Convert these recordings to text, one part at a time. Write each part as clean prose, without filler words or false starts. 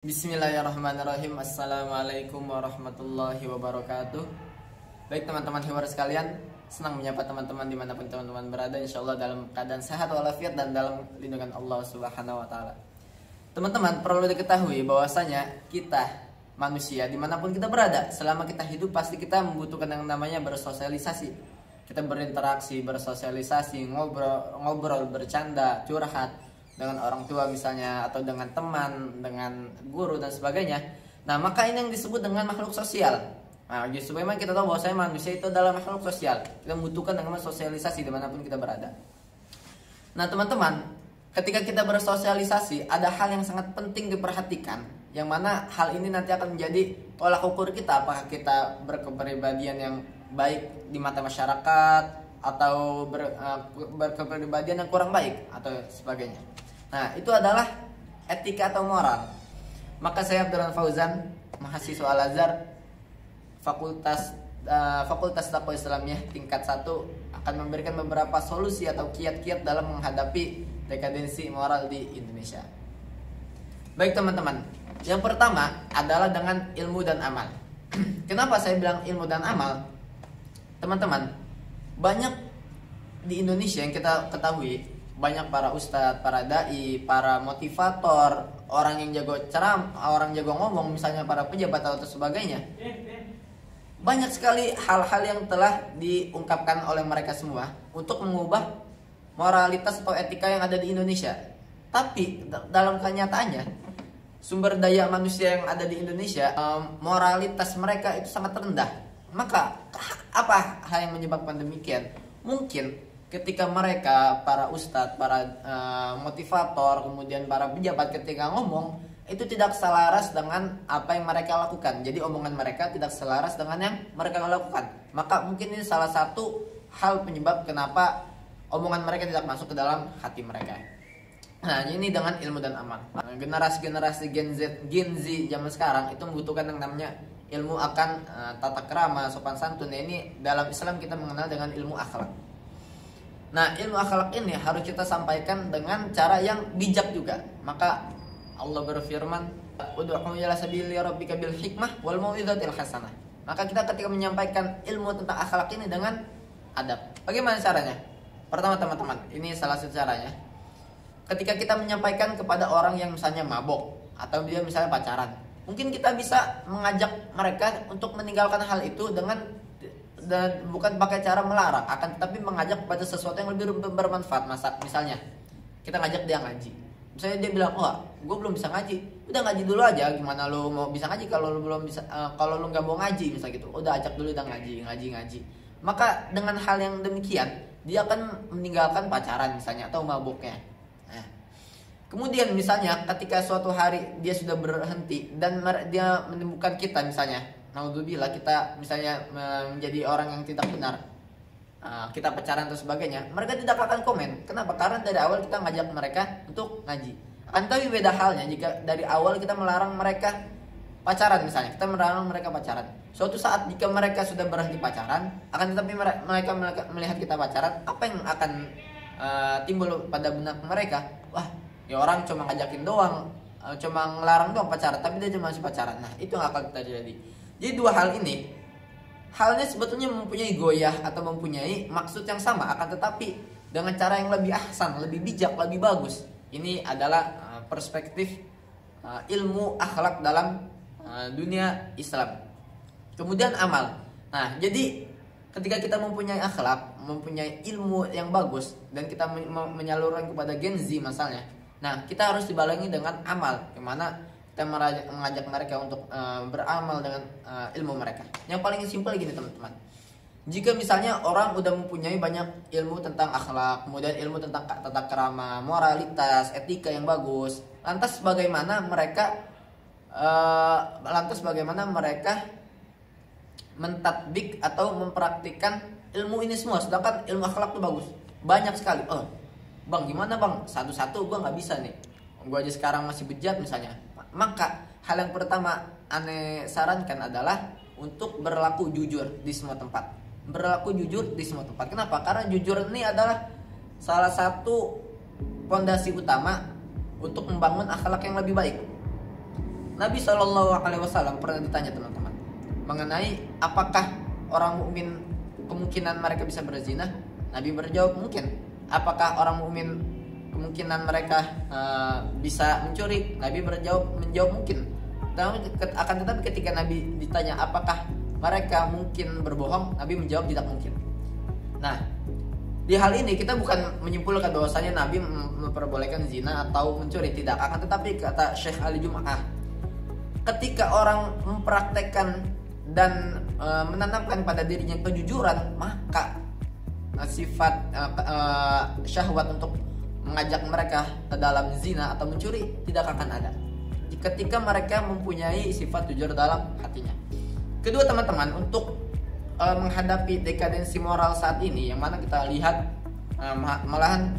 Bismillahirrahmanirrahim. Assalamualaikum warahmatullahi wabarakatuh. Baik teman-teman hiwar sekalian, senang menyapa teman-teman dimanapun teman-teman berada, insya Allah dalam keadaan sehat walafiat dan dalam lindungan Allah Subhanahu wa Ta'ala. Teman-teman perlu diketahui bahwasanya kita manusia dimanapun kita berada, selama kita hidup pasti kita membutuhkan yang namanya bersosialisasi. Kita berinteraksi, bersosialisasi, ngobrol, bercanda, curhat dengan orang tua misalnya, atau dengan teman, dengan guru dan sebagainya. Nah, maka ini yang disebut dengan makhluk sosial. Nah, justru memang kita tahu bahwa manusia itu adalah makhluk sosial. Kita membutuhkan dengan sosialisasi dimanapun kita berada. Nah, teman-teman, ketika kita bersosialisasi, ada hal yang sangat penting diperhatikan, yang mana hal ini nanti akan menjadi tolak ukur kita, apakah kita berkepribadian yang baik di mata masyarakat atau berkepribadian yang kurang baik atau sebagainya. Nah, itu adalah etika atau moral. Maka saya Abdurrahman Fauzan, mahasiswa Al-Azhar, Fakultas Dakwah Islamiyah tingkat 1, akan memberikan beberapa solusi atau kiat-kiat dalam menghadapi dekadensi moral di Indonesia. Baik teman-teman, yang pertama adalah dengan ilmu dan amal. Kenapa saya bilang ilmu dan amal? Teman-teman, banyak di Indonesia yang kita ketahui, banyak para ustadz, para dai, para motivator, orang yang jago ceramah, orang jago ngomong, misalnya para pejabat atau sebagainya. Banyak sekali hal-hal yang telah diungkapkan oleh mereka semua untuk mengubah moralitas atau etika yang ada di Indonesia. Tapi dalam kenyataannya, sumber daya manusia yang ada di Indonesia, moralitas mereka itu sangat rendah. Maka apa hal yang menyebabkan demikian? Mungkin ketika mereka, para ustadz, para motivator, kemudian para pejabat ketika ngomong, itu tidak selaras dengan apa yang mereka lakukan. Jadi omongan mereka tidak selaras dengan yang mereka lakukan. Maka mungkin ini salah satu hal penyebab kenapa omongan mereka tidak masuk ke dalam hati mereka. Nah, ini dengan ilmu dan amal. Generasi-generasi Gen Z zaman sekarang itu membutuhkan yang namanya ilmu akan tata krama, sopan santun. Ini dalam Islam kita mengenal dengan ilmu akhlak. Nah, ilmu akhlak ini harus kita sampaikan dengan cara yang bijak juga. Maka Allah berfirman, "Ud'u ila sabili rabbika bil hikmah wal mau'izatil hasanah." Maka kita ketika menyampaikan ilmu tentang akhlak ini dengan adab. Bagaimana caranya? Pertama teman-teman, ini salah satu caranya. Ketika kita menyampaikan kepada orang yang misalnya mabok atau dia misalnya pacaran, mungkin kita bisa mengajak mereka untuk meninggalkan hal itu dengan, dan bukan pakai cara melarang, akan tetapi mengajak kepada sesuatu yang lebih bermanfaat. Misalnya kita ngajak dia ngaji. Misalnya dia bilang, "Wah, gue belum bisa ngaji." Udah ngaji dulu aja. Gimana lu mau bisa ngaji kalau lu belum bisa, kalau lu nggak mau ngaji misalnya gitu. Udah ajak dulu, udah ngaji. Maka dengan hal yang demikian, dia akan meninggalkan pacaran misalnya atau mabuknya. Nah, kemudian misalnya ketika suatu hari dia sudah berhenti dan dia menemukan kita misalnya, naudzubillah, kita misalnya menjadi orang yang tidak benar, kita pacaran atau sebagainya, mereka tidak akan komen. Kenapa? Karena dari awal kita ngajak mereka untuk ngaji. Akan tapi beda halnya jika dari awal kita melarang mereka pacaran misalnya, kita melarang mereka pacaran. Suatu saat jika mereka sudah berhenti pacaran, akan tetapi mereka melihat kita pacaran, apa yang akan timbul pada benak mereka? Wah, ya orang cuma ngajakin doang, cuma ngelarang doang pacaran, tapi dia cuma masih pacaran. Nah, itu yang akan terjadi. Jadi dua hal ini, halnya sebetulnya mempunyai goyah atau mempunyai maksud yang sama, akan tetapi dengan cara yang lebih ahsan, lebih bijak, lebih bagus. Ini adalah perspektif ilmu akhlak dalam dunia Islam. Kemudian amal. Nah, jadi ketika kita mempunyai akhlak, mempunyai ilmu yang bagus, dan kita menyalurkan kepada Gen Z misalnya, nah kita harus dibarengi dengan amal, yang mana kita mengajak mereka untuk beramal dengan ilmu mereka. Yang paling simpel gini teman-teman, jika misalnya orang udah mempunyai banyak ilmu tentang akhlak, kemudian ilmu tentang tata krama, moralitas, etika yang bagus, lantas bagaimana mereka mentatbik atau mempraktikkan ilmu ini semua, sedangkan ilmu akhlak itu bagus, banyak sekali. Oh bang, gimana bang, satu-satu gue nggak bisa nih, gue aja sekarang masih bejat misalnya. Maka hal yang pertama aneh sarankan adalah untuk berlaku jujur di semua tempat. Berlaku jujur di semua tempat. Kenapa? Karena jujur ini adalah salah satu fondasi utama untuk membangun akhlak yang lebih baik. Nabi SAW pernah ditanya teman-teman mengenai apakah orang mukmin kemungkinan mereka bisa berzina. Nabi berjawab mungkin. Apakah orang mukmin kemungkinan mereka bisa mencuri? Nabi menjawab mungkin. Akan tetapi ketika Nabi ditanya apakah mereka mungkin berbohong, Nabi menjawab tidak mungkin. Nah, di hal ini kita bukan menyimpulkan bahwasanya Nabi memperbolehkan zina atau mencuri, tidak. Akan tetapi kata Syekh Ali Jum'ah, ketika orang mempraktekkan dan menanamkan pada dirinya kejujuran, maka sifat syahwat untuk mengajak mereka ke dalam zina atau mencuri tidak akan ada ketika mereka mempunyai sifat jujur dalam hatinya. Kedua teman-teman, untuk menghadapi dekadensi moral saat ini, yang mana kita lihat malahan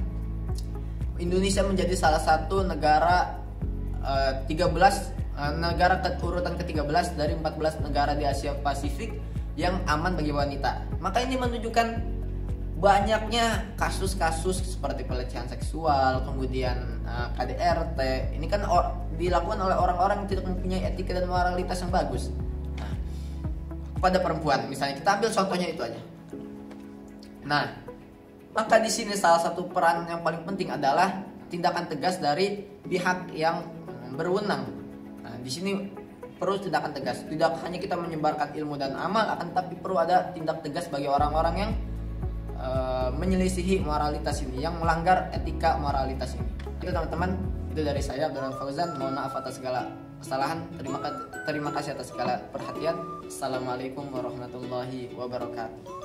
Indonesia menjadi salah satu negara 13 negara urutan ke-13 dari 14 negara di Asia Pasifik yang aman bagi wanita. Maka ini menunjukkan banyaknya kasus-kasus seperti pelecehan seksual, kemudian KDRT. Ini kan dilakukan oleh orang-orang yang tidak mempunyai etika dan moralitas yang bagus. Nah, pada perempuan, misalnya kita ambil contohnya itu aja. Nah, maka di sini salah satu peran yang paling penting adalah tindakan tegas dari pihak yang berwenang. Nah, di sini perlu tindakan tegas. Tidak hanya kita menyebarkan ilmu dan amal, akan tapi perlu ada tindak tegas bagi orang-orang yang menyelisihi moralitas ini, yang melanggar etika moralitas ini. Itu teman-teman, itu dari saya Abdurrahman Fauzan. Mohon maaf atas segala kesalahan. Terima kasih atas segala perhatian. Assalamualaikum warahmatullahi wabarakatuh.